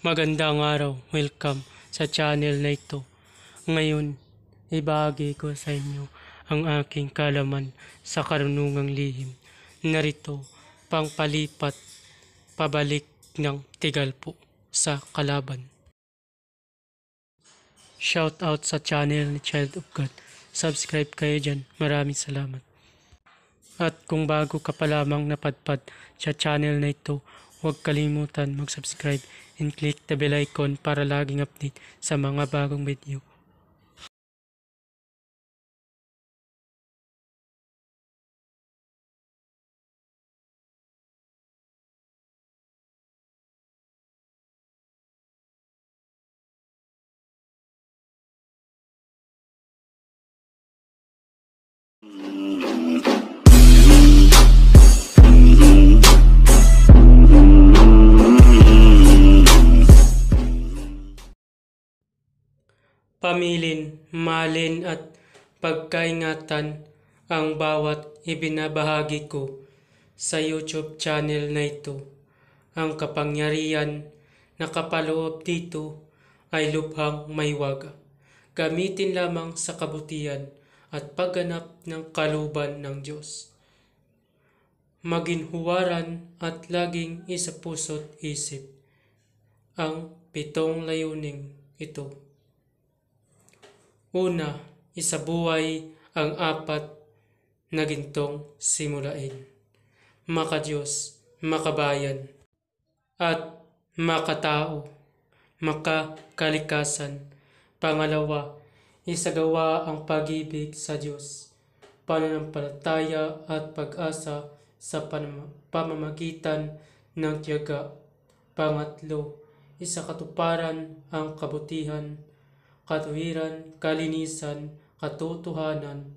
Magandang araw, welcome sa channel na ito. Ngayon, ibahagi ko sa inyo ang aking kalaman sa karunungang lihim. Narito, pangpalipat, pabalik ng tigalpo sa kalaban. Shout out sa channel ni Child of God. Subscribe kayo dyan. Maraming salamat. At kung bago ka pa lamang napadpad sa channel na ito, huwag kalimutan mag-subscribe and click the bell icon para laging update sa mga bagong video. Pamilin, mahalin at pagkaingatan ang bawat ibinabahagi ko sa YouTube channel na ito. Ang kapangyarihan na kapaloob dito ay lubhang maywaga. Gamitin lamang sa kabutihan at pagganap ng kalooban ng Diyos. Maginhuwaran at laging isa puso't isip ang 7 layuning ito. Una, isabuhay ang 4 na gintong simulain. Maka-Diyos, makabayan, at makatao, makakalikasan. Pangalawa, isagawa ang pag-ibig sa Diyos, pananampalataya at pag-asa sa pamamagitan ng tiyaga. Pangatlo, isakatuparan ang kabutihan, katuwiran, kalinisan, katotohanan,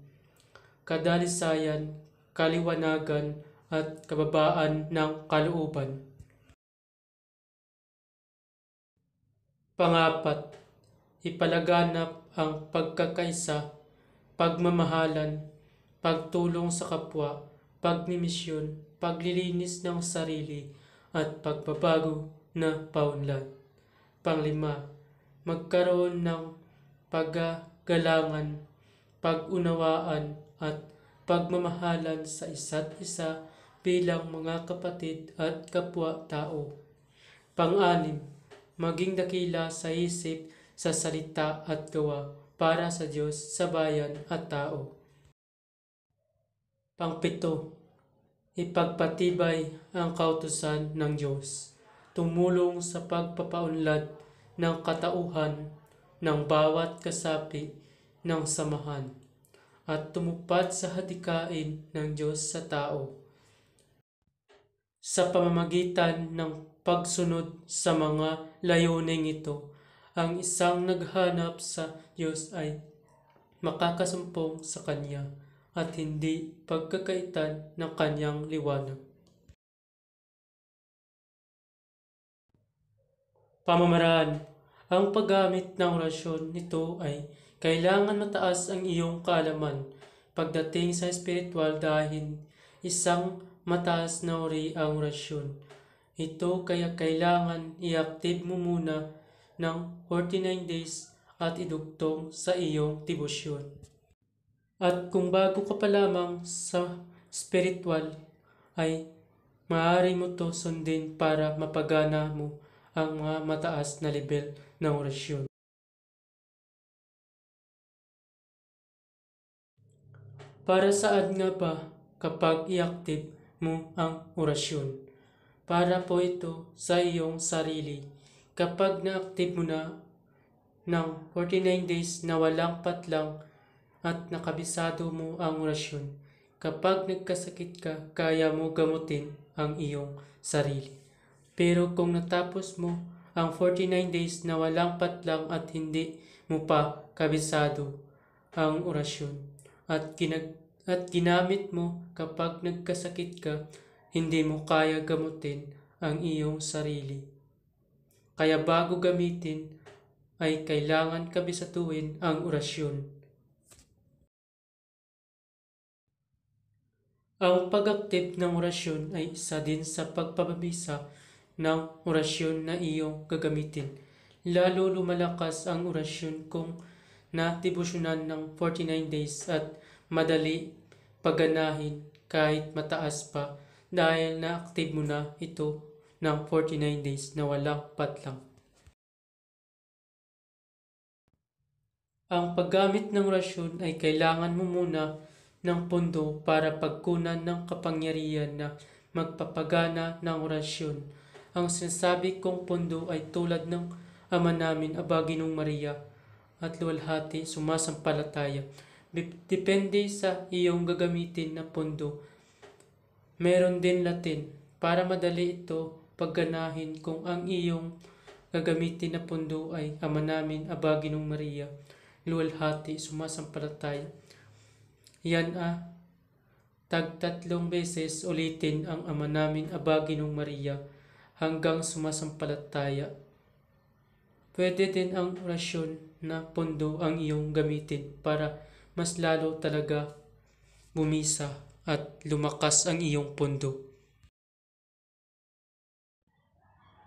kadalisayan, kaliwanagan, at kababaan ng kalooban. Pangapat, ipalaganap ang pagkakaisa, pagmamahalan, pagtulong sa kapwa, pagmimisyon, paglilinis ng sarili, at pagbabago na paunlad. Panglima, magkaroon ng paggagalangan, pag-unawaan at pagmamahalan sa isa't isa bilang mga kapatid at kapwa-tao. Pang-anim, maging dakila sa isip, sa salita at gawa para sa Diyos, sa bayan at tao. Pang-7, ipagpatibay ang kautusan ng Diyos, tumulong sa pagpapaunlad ng katauhan ng bawat kasapi ng samahan, at tumupad sa hadikain ng Diyos sa tao. Sa pamamagitan ng pagsunod sa mga layuning ito, ang isang naghanap sa Diyos ay makakasumpong sa Kanya at hindi pagkakaitan ng Kanyang liwanag. Pamamaraan. Ang paggamit ng orasyon nito ay kailangan mataas ang iyong kaalaman pagdating sa espiritual dahil isang mataas na uri ang orasyon. Ito kaya kailangan i-active mo muna ng 49 days at idugtong sa iyong debosyon. At kung bago ka pa lamang sa spiritual ay maaari mo to sundin para mapagana mo ang mga mataas na level ng orasyon. Para saan nga ba kapag i-active mo ang orasyon? Para po ito sa iyong sarili. Kapag na-active mo na ng 49 days na walang patlang at nakabisado mo ang orasyon, kapag nagkasakit ka, kaya mo gamutin ang iyong sarili. Pero kung natapos mo ang 49 days na walang patlang at hindi mo pa kabisado ang orasyon at ginamit mo kapag nagkasakit ka, hindi mo kaya gamutin ang iyong sarili. Kaya bago gamitin ay kailangan kabisatuhin ang orasyon. Ang pag-active ng orasyon ay isa din sa pagpapabisa ng orasyon na iyong gagamitin. Lalo lumalakas ang orasyon kung natibusyonan ng 49 days at madali paganahin kahit mataas pa dahil na-active mo na ito ng 49 days na walang patlang. Ang paggamit ng orasyon ay kailangan mo muna ng pondo para pagkunan ng kapangyarihan na magpapagana ng orasyon. Ang sinasabi kong pondo ay tulad ng Ama namin, Aba Ginong Maria, at luwalhati sumasampalataya. Depende sa iyong gagamitin na pondo. Meron din Latin para madali ito pagganahin kung ang iyong gagamitin na pondo ay Ama namin, Aba Ginong Maria, luwalhati sumasampalataya. Yan tag-3 beses ulitin ang Ama namin, Aba Ginong Maria hanggang sumasampalataya. Pwede din ang orasyon na pondo ang iyong gamitin para mas lalo talaga bumisa at lumakas ang iyong pondo.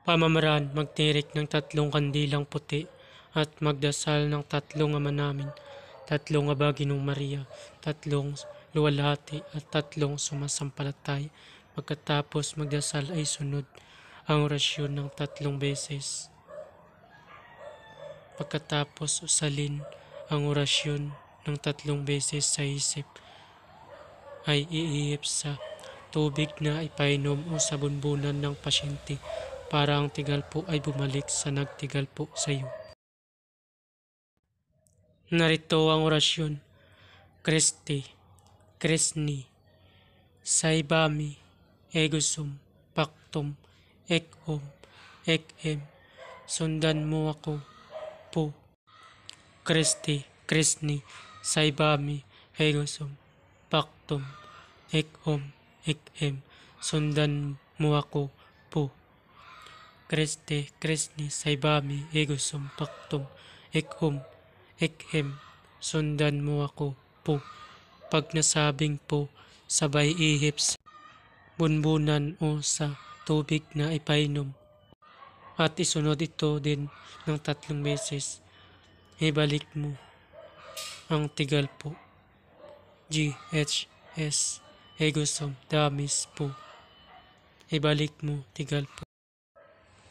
Pamamaraan, magtirik ng 3 kandilang puti at magdasal ng 3 Ama namin, 3 Aba Ginong Maria, 3 luwalhati at 3 sumasampalataya. Pagkatapos magdasal ay sunod ang orasyon ng 3 beses. Pagkatapos usalin ang orasyon ng 3 beses sa isip, ay iihip sa tubig na ipainom o sa bunbunan ng pasyente para ang tigalpo ay bumalik sa nagtigalpo sa iyo. Narito ang orasyon. Christi, Chrisni, Saibami, Egosum, Pactum, Ekhom, Ekhem, sundan mo ako po. Christi, Chrisni, Saibami, Egosum, Pactum, Ekhom, Ekhem, sundan mo ako po. Christi, Chrisni, Saibami, Egosum, Pactum, Ekhom, Ekhem, sundan mo ako po. Pag nasabing po, sabay ihip sa bunbunan o sa tubig na ipainom. At isunod ito din ng 3 beses. Ibalik mo ang tigalpo. GHS Egosum Damis po. Ibalik mo tigalpo.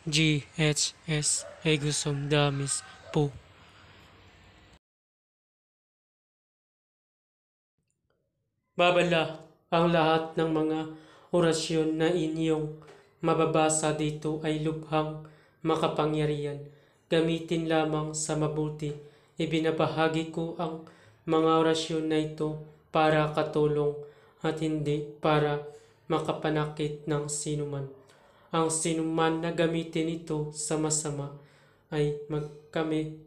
GHS Egosum Damis po. Babala ang lahat ng mga orasyon na inyong mababasa dito ay lubhang makapangyarihan. Gamitin lamang sa mabuti. Ibinabahagi ko ang mga orasyon na ito para katulong at hindi para makapanakit ng sinuman. Ang sinuman na gamitin ito sa masama ay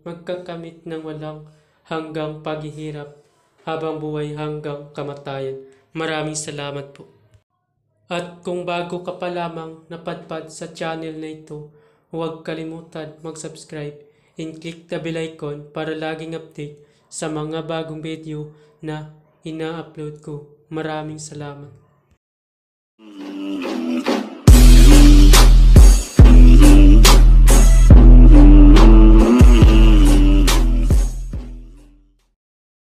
magkakamit ng walang hanggang paghihirap habang buhay hanggang kamatayan. Maraming salamat po. At kung bago ka pa lamang napadpad sa channel na ito, huwag kalimutan mag-subscribe and click the bell icon para laging update sa mga bagong video na ina-upload ko. Maraming salamat.